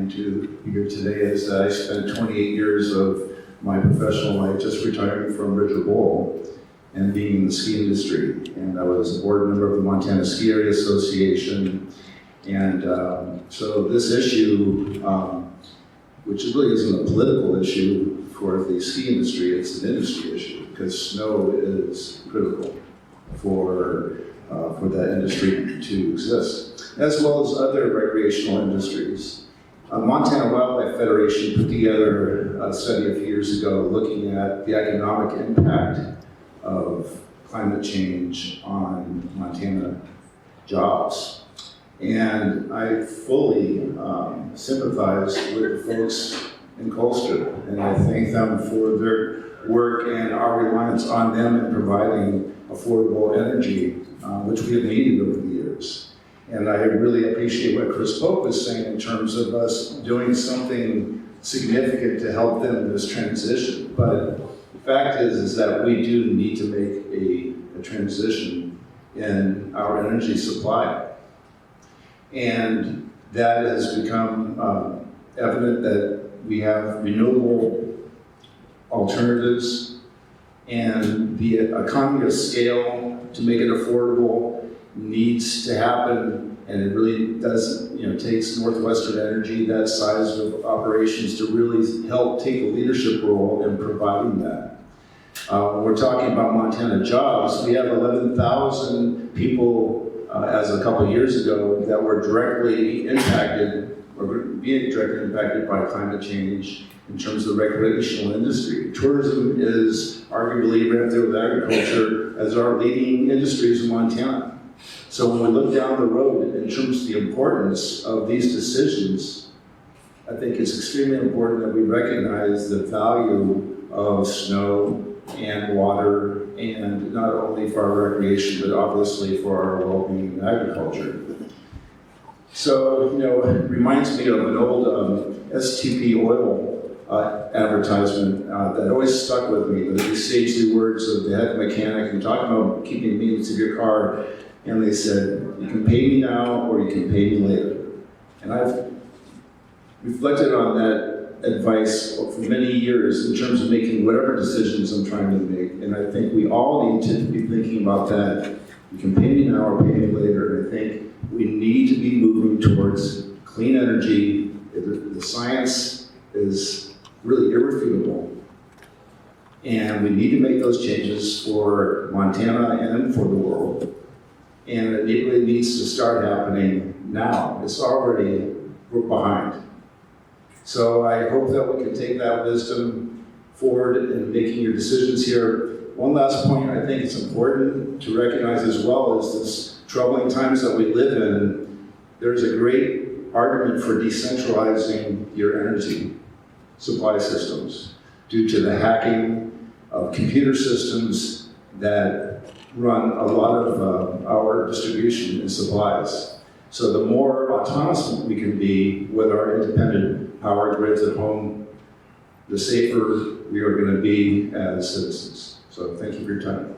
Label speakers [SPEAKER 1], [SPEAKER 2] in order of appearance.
[SPEAKER 1] and to be here today is that I spent 28 years of my professional life just retiring from Bridger Bowl and being in the ski industry. And I was a board member of the Montana Ski Area Association. And so this issue, which really isn't a political issue for the ski industry, it's an industry issue because snow is critical for that industry to exist, as well as other recreational industries. Montana Wildlife Federation put together a study a few years ago looking at the economic impact of climate change on Montana jobs. And I fully sympathize with the folks in Colstrip, and I thank them for their work and our reliance on them in providing affordable energy, which we have needed over the years. And I really appreciate what Chris Pope was saying in terms of us doing something significant to help them in this transition. But the fact is that we do need to make a transition in our energy supply. And that has become evident that we have renewable alternatives, and the economy of scale to make it affordable needs to happen, and it really does, takes NorthWestern Energy, that size of operations, to really help take a leadership role in providing that. When we're talking about Montana jobs, we have 11,000 people as a couple of years ago that were directly impacted or being directly impacted by climate change in terms of the recreational industry. Tourism is arguably right up there with agriculture as our leading industries in Montana. So when we look down the road in terms of the importance of these decisions, I think it's extremely important that we recognize the value of snow and water, and not only for our recreation, but obviously for our well-being in agriculture. So, it reminds me of an old STP oil advertisement that always stuck with me, the sagely words of the head mechanic and talking about keeping the maintenance of your car. And they said, you can pay me now or you can pay me later. And I've reflected on that advice for many years in terms of making whatever decisions I'm trying to make. And I think we all need to be thinking about that. You can pay me now or pay me later. And I think we need to be moving towards clean energy. The science is really irrefutable. And we need to make those changes for Montana and for the world. And it really needs to start happening now. It's already, we're behind. So I hope that we can take that wisdom forward in making your decisions here. One last point I think it's important to recognize as well is this troubling times that we live in. There's a great argument for decentralizing your energy supply systems due to the hacking of computer systems that run a lot of our distribution and supplies. So the more autonomous we can be with our independent power grids at home, the safer we are going to be as citizens. So thank you for your time.